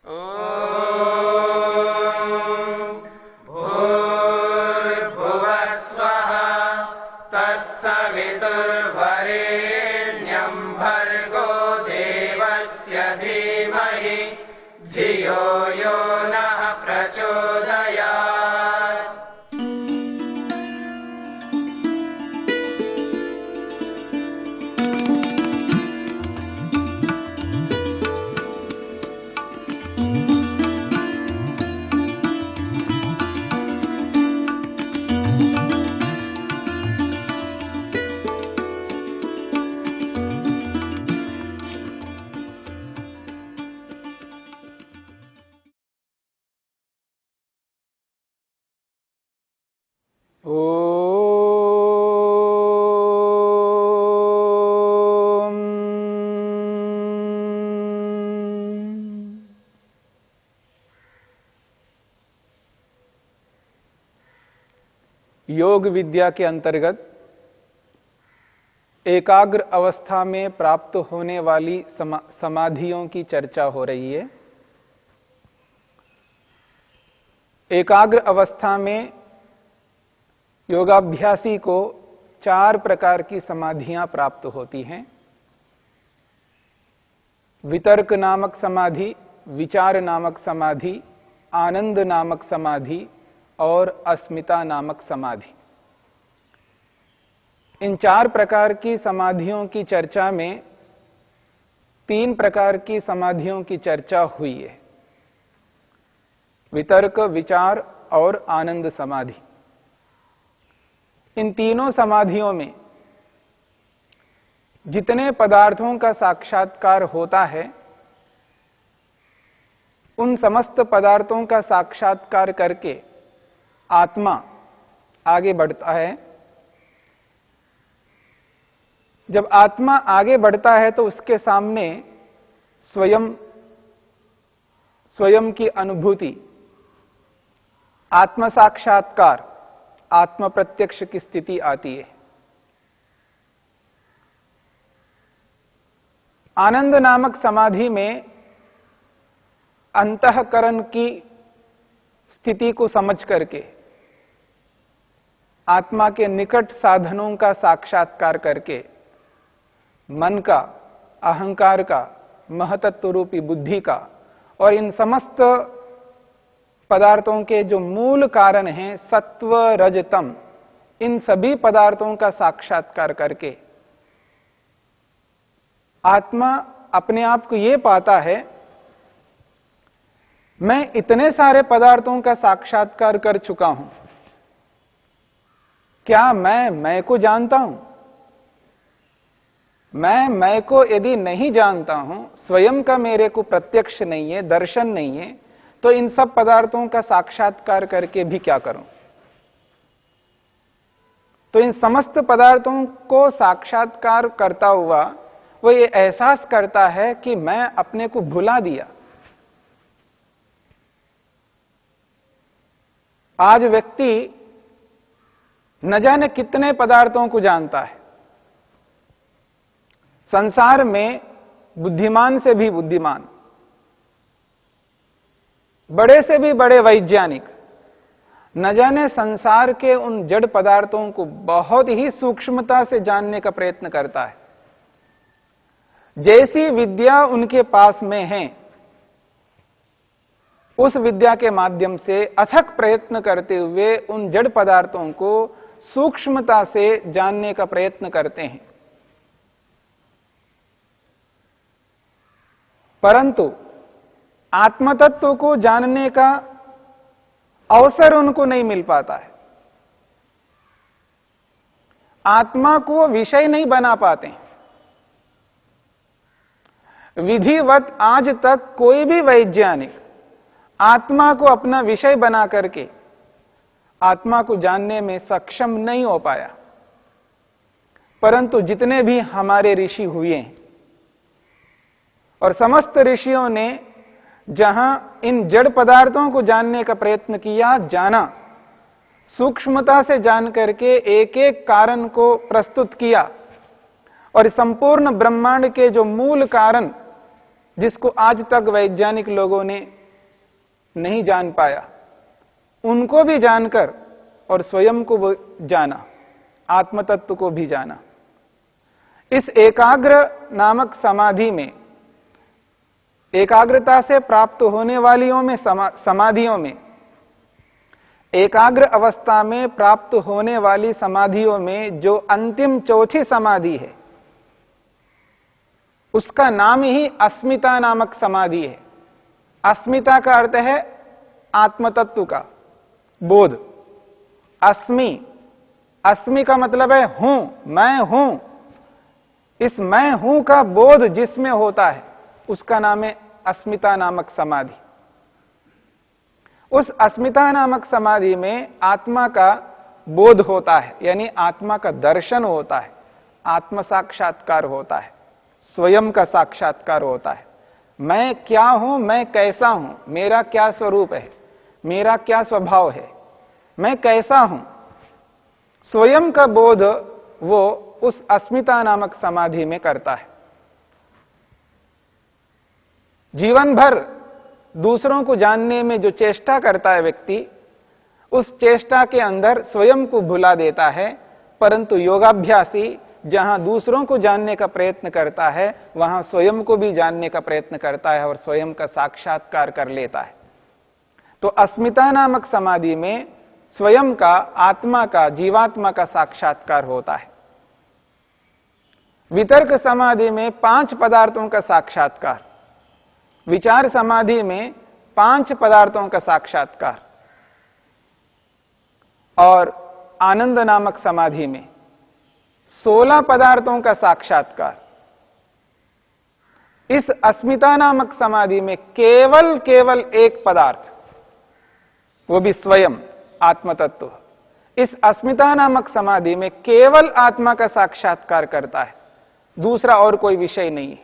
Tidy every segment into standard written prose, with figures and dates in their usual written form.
भूर्भुवः स्वः तत्सवितुर्वरेण्यं भर्गो देवस्य धीमहि धियो यो नः प्रचोदयात्। योग विद्या के अंतर्गत एकाग्र अवस्था में प्राप्त होने वाली समाधियों की चर्चा हो रही है। एकाग्र अवस्था में योगाभ्यासी को 4 प्रकार की समाधियां प्राप्त होती हैं। वितर्क नामक समाधि, विचार नामक समाधि, आनंद नामक समाधि और अस्मिता नामक समाधि। इन 4 प्रकार की समाधियों की चर्चा में 3 प्रकार की समाधियों की चर्चा हुई है, वितर्क, विचार और आनंद समाधि। इन तीनों समाधियों में जितने पदार्थों का साक्षात्कार होता है, उन समस्त पदार्थों का साक्षात्कार करके आत्मा आगे बढ़ता है। जब आत्मा आगे बढ़ता है तो उसके सामने स्वयं की अनुभूति, आत्म साक्षात्कार, आत्म प्रत्यक्ष की स्थिति आती है। आनंद नामक समाधि में अंतःकरण की स्थिति को समझ करके, आत्मा के निकट साधनों का साक्षात्कार करके, मन का, अहंकार का, महतत्व रूपी बुद्धि का और इन समस्त पदार्थों के जो मूल कारण हैं सत्व, रज, तम, इन सभी पदार्थों का साक्षात्कार करके आत्मा अपने आप को यह पाता है, मैं इतने सारे पदार्थों का साक्षात्कार कर चुका हूं, क्या मैं को जानता हूं? मैं को यदि नहीं जानता हूं, स्वयं का मेरे को प्रत्यक्ष नहीं है, दर्शन नहीं है, तो इन सब पदार्थों का साक्षात्कार करके भी क्या करूं? तो इन समस्त पदार्थों को साक्षात्कार करता हुआ वो ये एहसास करता है कि मैं अपने को भुला दिया। आज व्यक्ति न जाने कितने पदार्थों को जानता है। संसार में बुद्धिमान से भी बुद्धिमान, बड़े से भी बड़े वैज्ञानिक न जाने संसार के उन जड़ पदार्थों को बहुत ही सूक्ष्मता से जानने का प्रयत्न करता है। जैसी विद्या उनके पास में है, उस विद्या के माध्यम से अथक प्रयत्न करते हुए उन जड़ पदार्थों को सूक्ष्मता से जानने का प्रयत्न करते हैं, परंतु आत्मतत्व को जानने का अवसर उनको नहीं मिल पाता है। आत्मा को विषय नहीं बना पाते। विधिवत आज तक कोई भी वैज्ञानिक आत्मा को अपना विषय बना करके आत्मा को जानने में सक्षम नहीं हो पाया। परंतु जितने भी हमारे ऋषि हुए हैं और समस्त ऋषियों ने जहां इन जड़ पदार्थों को जानने का प्रयत्न किया, जाना, सूक्ष्मता से जान करके एक एक कारण को प्रस्तुत किया और संपूर्ण ब्रह्मांड के जो मूल कारण जिसको आज तक वैज्ञानिक लोगों ने नहीं जान पाया, उनको भी जानकर और स्वयं को वो जाना, आत्म तत्व को भी जाना। इस एकाग्र नामक समाधि में, एकाग्रता से प्राप्त होने वालियों में, समाधियों में, एकाग्र अवस्था में प्राप्त होने वाली समाधियों में जो अंतिम चौथी समाधि है, उसका नाम ही अस्मिता नामक समाधि है। अस्मिता का अर्थ है आत्मतत्व का बोध। अस्मि, अस्मि का मतलब है हूं, मैं हूं। इस मैं हूं का बोध जिसमें होता है, उसका नाम है अस्मिता नामक समाधि। उस अस्मिता नामक समाधि में आत्मा का बोध होता है, यानी आत्मा का दर्शन होता है, आत्म साक्षात्कार होता है, स्वयं का साक्षात्कार होता है। मैं क्या हूं, मैं कैसा हूं, मेरा क्या स्वरूप है, मेरा क्या स्वभाव है, मैं कैसा हूं, स्वयं का बोध वो उस अस्मिता नामक समाधि में करता है। जीवन भर दूसरों को जानने में जो चेष्टा करता है व्यक्ति, उस चेष्टा के अंदर स्वयं को भुला देता है, परंतु योगाभ्यासी जहां दूसरों को जानने का प्रयत्न करता है, वहां स्वयं को भी जानने का प्रयत्न करता है और स्वयं का साक्षात्कार कर लेता है। तो अस्मिता नामक समाधि में स्वयं का, आत्मा का, जीवात्मा का साक्षात्कार होता है। वितर्क समाधि में 5 पदार्थों का साक्षात्कार, विचार समाधि में 5 पदार्थों का साक्षात्कार, और आनंद नामक समाधि में 16 पदार्थों का साक्षात्कार। इस अस्मिता नामक समाधि में केवल एक पदार्थ, वो भी स्वयं आत्मतत्व, इस अस्मिता नामक समाधि में केवल आत्मा का साक्षात्कार करता है, दूसरा और कोई विषय नहीं है।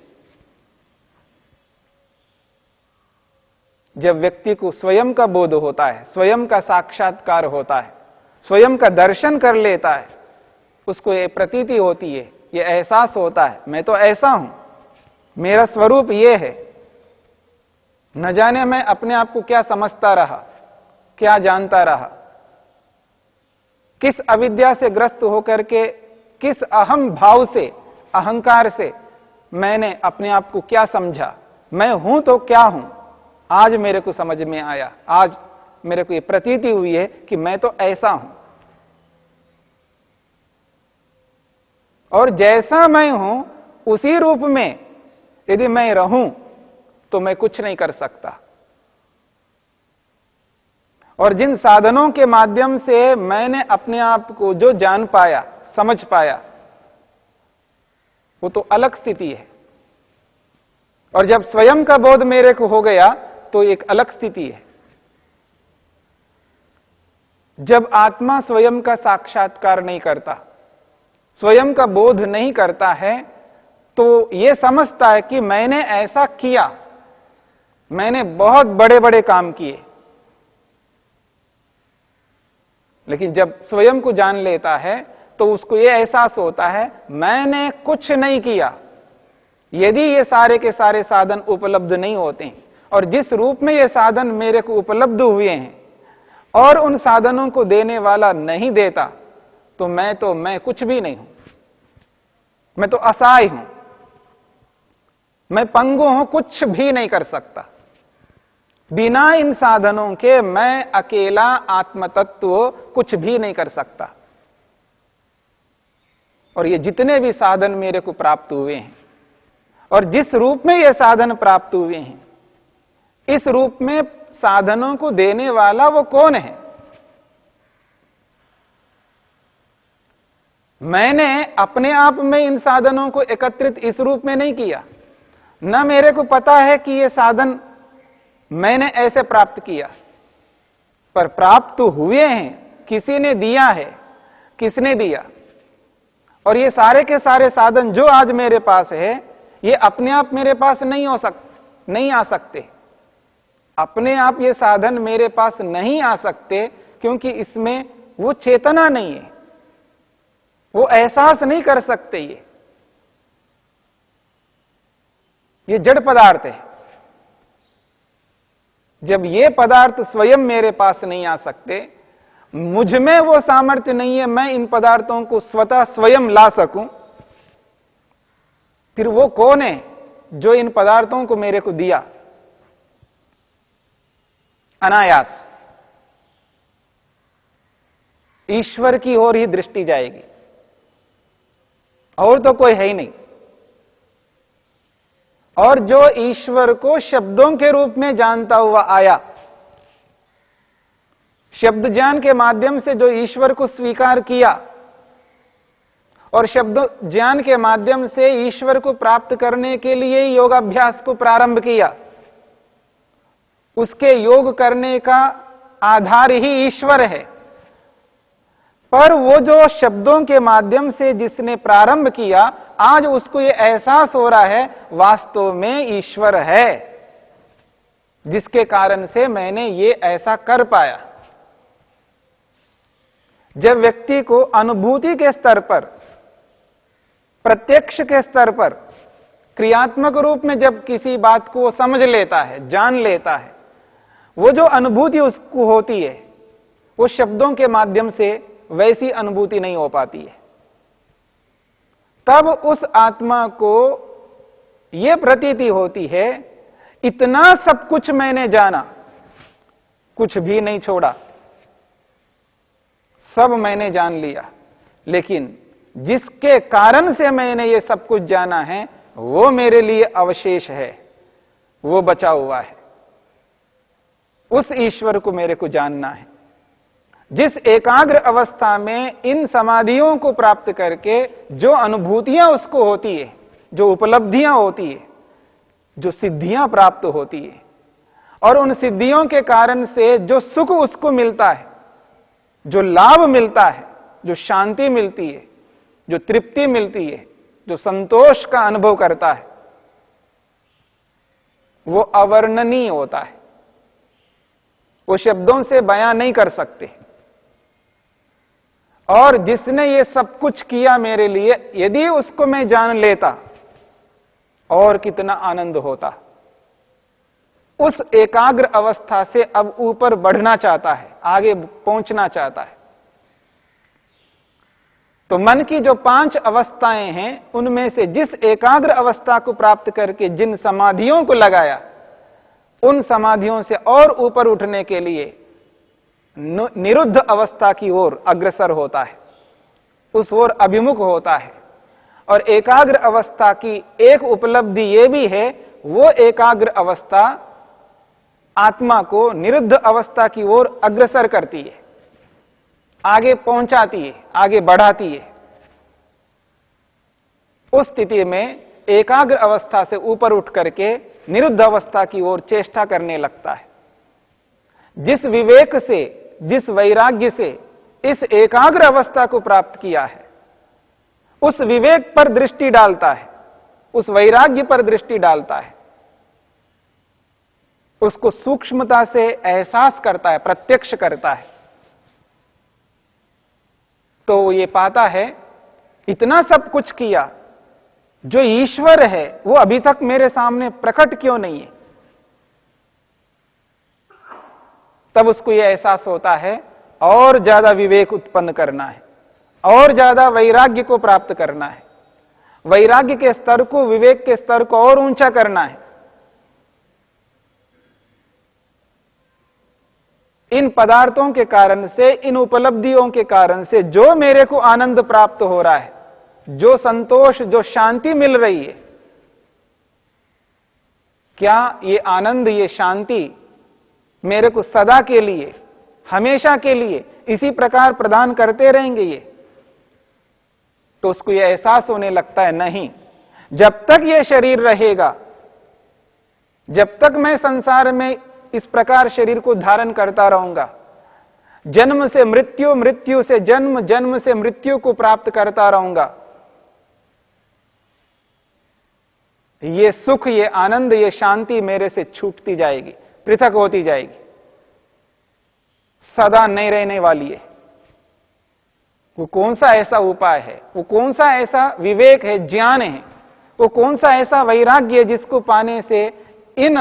जब व्यक्ति को स्वयं का बोध होता है, स्वयं का साक्षात्कार होता है, स्वयं का दर्शन कर लेता है, उसको ये प्रतीति होती है, ये एहसास होता है, मैं तो ऐसा हूं, मेरा स्वरूप ये है। न जाने मैं अपने आप को क्या समझता रहा, क्या जानता रहा, किस अविद्या से ग्रस्त होकर के, किस अहम भाव से, अहंकार से मैंने अपने आप को क्या समझा, मैं हूं तो क्या हूं। आज मेरे को समझ में आया, आज मेरे को ये प्रतीति हुई है कि मैं तो ऐसा हूं, और जैसा मैं हूं उसी रूप में यदि मैं रहूं तो मैं कुछ नहीं कर सकता। और जिन साधनों के माध्यम से मैंने अपने आप को जो जान पाया, समझ पाया, वो तो अलग स्थिति है। और जब स्वयं का बोध मेरे को हो गया तो एक अलग स्थिति है। जब आत्मा स्वयं का साक्षात्कार नहीं करता, स्वयं का बोध नहीं करता है, तो यह समझता है कि मैंने ऐसा किया, मैंने बहुत बड़े बड़े काम किए। लेकिन जब स्वयं को जान लेता है तो उसको यह एहसास होता है मैंने कुछ नहीं किया। यदि ये सारे के सारे साधन उपलब्ध नहीं होते और जिस रूप में ये साधन मेरे को उपलब्ध हुए हैं और उन साधनों को देने वाला नहीं देता, तो मैं कुछ भी नहीं हूं, मैं तो असहाय हूं, मैं पंगु हूं, कुछ भी नहीं कर सकता। बिना इन साधनों के मैं अकेला आत्मतत्व कुछ भी नहीं कर सकता। और ये जितने भी साधन मेरे को प्राप्त हुए हैं और जिस रूप में ये साधन प्राप्त हुए हैं, इस रूप में साधनों को देने वाला वो कौन है? मैंने अपने आप में इन साधनों को एकत्रित इस रूप में नहीं किया, न मेरे को पता है कि ये साधन मैंने ऐसे प्राप्त किया, पर प्राप्त हुए हैं, किसी ने दिया है। किसने दिया? और ये सारे के सारे साधन जो आज मेरे पास है, ये अपने आप मेरे पास नहीं आ सकते। अपने आप ये साधन मेरे पास नहीं आ सकते, क्योंकि इसमें वो चेतना नहीं है, वो एहसास नहीं कर सकते। ये जड़ पदार्थ है। जब ये पदार्थ स्वयं मेरे पास नहीं आ सकते, मुझ में वो सामर्थ्य नहीं है मैं इन पदार्थों को स्वतः स्वयं ला सकूं, फिर वो कौन है जो इन पदार्थों को मेरे को दिया? अनायास ईश्वर की ओर ही दृष्टि जाएगी, और तो कोई है ही नहीं। और जो ईश्वर को शब्दों के रूप में जानता हुआ आया, शब्द ज्ञान के माध्यम से जो ईश्वर को स्वीकार किया और शब्द ज्ञान के माध्यम से ईश्वर को प्राप्त करने के लिए योगाभ्यास को प्रारंभ किया, उसके योग करने का आधार ही ईश्वर है। पर वो जो शब्दों के माध्यम से जिसने प्रारंभ किया, आज उसको ये एहसास हो रहा है वास्तव में ईश्वर है, जिसके कारण से मैंने ये ऐसा कर पाया। जब व्यक्ति को अनुभूति के स्तर पर, प्रत्यक्ष के स्तर पर, क्रियात्मक रूप में जब किसी बात को समझ लेता है, जान लेता है, वो जो अनुभूति उसको होती है वो शब्दों के माध्यम से वैसी अनुभूति नहीं हो पाती है। तब उस आत्मा को यह प्रतीति होती है इतना सब कुछ मैंने जाना, कुछ भी नहीं छोड़ा, सब मैंने जान लिया, लेकिन जिसके कारण से मैंने ये सब कुछ जाना है वो मेरे लिए अवशेष है, वो बचा हुआ है। उस ईश्वर को मेरे को जानना है। जिस एकाग्र अवस्था में इन समाधियों को प्राप्त करके जो अनुभूतियां उसको होती है, जो उपलब्धियां होती है, जो सिद्धियां प्राप्त होती है, और उन सिद्धियों के कारण से जो सुख उसको मिलता है, जो लाभ मिलता है, जो शांति मिलती है, जो तृप्ति मिलती है, जो संतोष का अनुभव करता है, वो अवर्णनीय होता है। वो शब्दों से बयां नहीं कर सकते। और जिसने ये सब कुछ किया मेरे लिए, यदि उसको मैं जान लेता और कितना आनंद होता। उस एकाग्र अवस्था से अब ऊपर बढ़ना चाहता है, आगे पहुंचना चाहता है। तो मन की जो 5 अवस्थाएं हैं, उनमें से जिस एकाग्र अवस्था को प्राप्त करके जिन समाधियों को लगाया, उन समाधियों से और ऊपर उठने के लिए निरुद्ध अवस्था की ओर अग्रसर होता है, उस ओर अभिमुख होता है। और एकाग्र अवस्था की एक उपलब्धि यह भी है, वो एकाग्र अवस्था आत्मा को निरुद्ध अवस्था की ओर अग्रसर करती है, आगे पहुंचाती है, आगे बढ़ाती है। उस स्थिति में एकाग्र अवस्था से ऊपर उठ करके निरुद्ध अवस्था की ओर चेष्टा करने लगता है। जिस विवेक से, जिस वैराग्य से इस एकाग्र अवस्था को प्राप्त किया है, उस विवेक पर दृष्टि डालता है, उस वैराग्य पर दृष्टि डालता है, उसको सूक्ष्मता से एहसास करता है, प्रत्यक्ष करता है, तो ये पाता है इतना सब कुछ किया, जो ईश्वर है वो अभी तक मेरे सामने प्रकट क्यों नहीं है। तब उसको यह एहसास होता है और ज्यादा विवेक उत्पन्न करना है, और ज्यादा वैराग्य को प्राप्त करना है, वैराग्य के स्तर को, विवेक के स्तर को और ऊंचा करना है। इन पदार्थों के कारण से, इन उपलब्धियों के कारण से जो मेरे को आनंद प्राप्त हो रहा है, जो संतोष, जो शांति मिल रही है, क्या ये आनंद, ये शांति मेरे को सदा के लिए, हमेशा के लिए इसी प्रकार प्रदान करते रहेंगे ये? तो उसको यह एहसास होने लगता है, नहीं, जब तक ये शरीर रहेगा, जब तक मैं संसार में इस प्रकार शरीर को धारण करता रहूंगा, जन्म से मृत्यु, मृत्यु से जन्म, जन्म से मृत्यु को प्राप्त करता रहूंगा, ये सुख, ये आनंद, ये शांति मेरे से छूटती जाएगी, पृथक होती जाएगी, सदा नहीं रहने वाली है। वो कौन सा ऐसा उपाय है, वो कौन सा ऐसा विवेक है, ज्ञान है, वो कौन सा ऐसा वैराग्य जिसको पाने से इन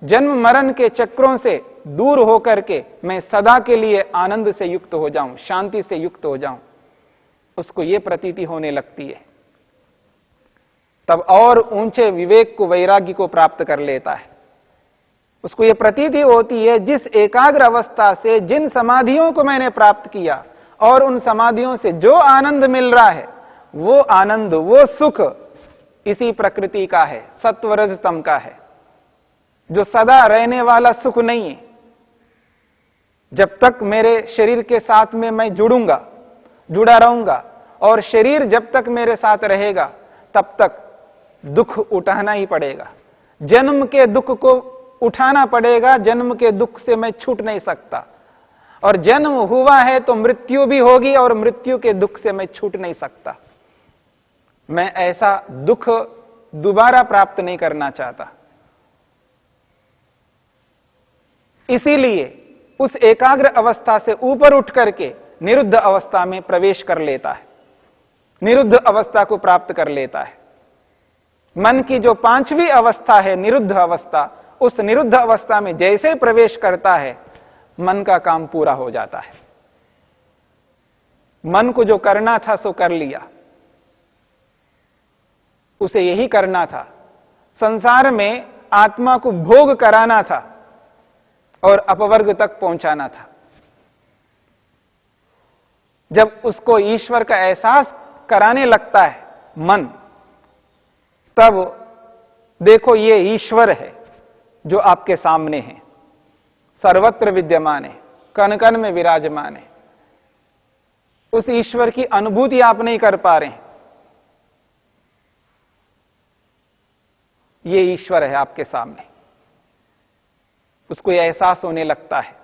जन्म मरण के चक्रों से दूर होकर के मैं सदा के लिए आनंद से युक्त हो जाऊं, शांति से युक्त हो जाऊं, उसको ये प्रतीति होने लगती है। तब और ऊंचे विवेक को, वैराग्य को प्राप्त कर लेता है। उसको ये प्रतीति होती है जिस एकाग्र अवस्था से जिन समाधियों को मैंने प्राप्त किया और उन समाधियों से जो आनंद मिल रहा है, वो आनंद, वो सुख इसी प्रकृति का है, सत्व रज तम का है, जो सदा रहने वाला सुख नहीं है। जब तक मेरे शरीर के साथ में मैं जुड़ा रहूंगा और शरीर जब तक मेरे साथ रहेगा तब तक दुख उठाना ही पड़ेगा, जन्म के दुख को उठाना पड़ेगा। जन्म के दुख से मैं छूट नहीं सकता, और जन्म हुआ है तो मृत्यु भी होगी और मृत्यु के दुख से मैं छूट नहीं सकता। मैं ऐसा दुख दोबारा प्राप्त नहीं करना चाहता। इसीलिए उस एकाग्र अवस्था से ऊपर उठ करके निरुद्ध अवस्था में प्रवेश कर लेता है, निरुद्ध अवस्था को प्राप्त कर लेता है। मन की जो पांचवी अवस्था है निरुद्ध अवस्था, उस निरुद्ध अवस्था में जैसे प्रवेश करता है मन का काम पूरा हो जाता है। मन को जो करना था सो कर लिया, उसे यही करना था। संसार में आत्मा को भोग कराना था और अपवर्ग तक पहुंचाना था। जब उसको ईश्वर का एहसास कराने लगता है मन, तब देखो ये ईश्वर है जो आपके सामने है, सर्वत्र विद्यमान है, कण कण में विराजमान है। उस ईश्वर की अनुभूति आप नहीं कर पा रहे हैं। ये ईश्वर है आपके सामने, उसको यह एहसास होने लगता है,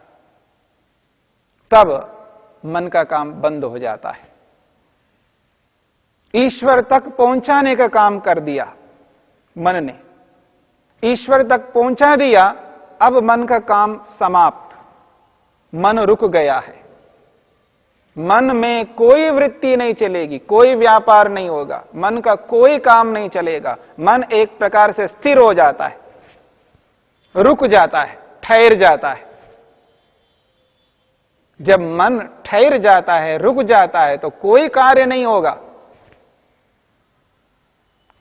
तब मन का काम बंद हो जाता है। ईश्वर तक पहुंचाने का काम कर दिया मन ने, ईश्वर तक पहुंचा दिया, अब मन का काम समाप्त, मन रुक गया है। मन में कोई वृत्ति नहीं चलेगी, कोई व्यापार नहीं होगा, मन का कोई काम नहीं चलेगा। मन एक प्रकार से स्थिर हो जाता है, रुक जाता है, ठहर जाता है। जब मन ठहर जाता है, रुक जाता है, तो कोई कार्य नहीं होगा,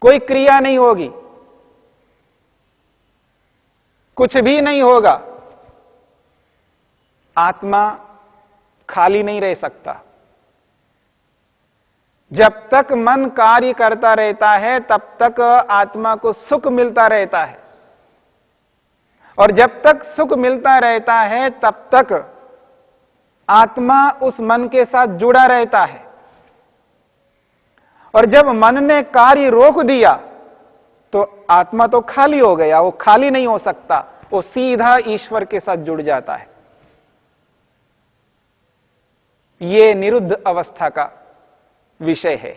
कोई क्रिया नहीं होगी, कुछ भी नहीं होगा। आत्मा खाली नहीं रह सकता। जब तक मन कार्य करता रहता है तब तक आत्मा को सुख मिलता रहता है, और जब तक सुख मिलता रहता है तब तक आत्मा उस मन के साथ जुड़ा रहता है। और जब मन ने कार्य रोक दिया तो आत्मा तो खाली हो गया, वो खाली नहीं हो सकता, वो सीधा ईश्वर के साथ जुड़ जाता है। ये निरुद्ध अवस्था का विषय है।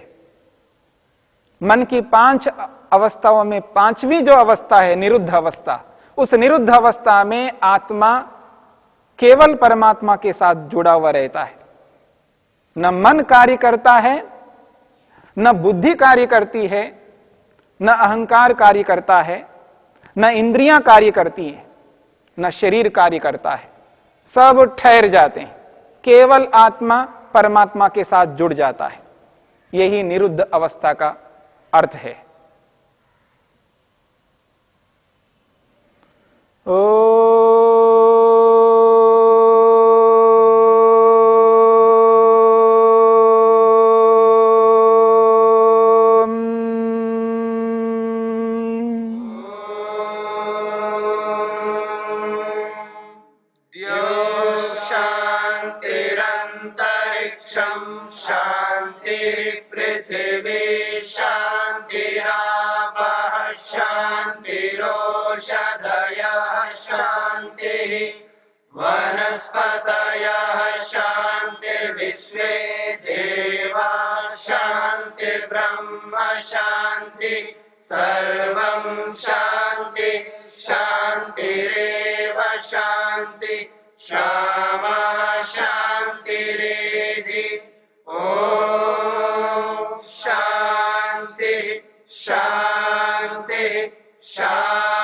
मन की 5 अवस्थाओं में पांचवी जो अवस्था है निरुद्ध अवस्था, उस निरुद्ध अवस्था में आत्मा केवल परमात्मा के साथ जुड़ा हुआ रहता है। न मन कार्य करता है, न बुद्धि कार्य करती है, न अहंकार कार्य करता है, न इंद्रियां कार्य करती हैं, न शरीर कार्य करता है। सब ठहर जाते हैं, केवल आत्मा परमात्मा के साथ जुड़ जाता है। यही निरुद्ध अवस्था का अर्थ है। शांति शांति।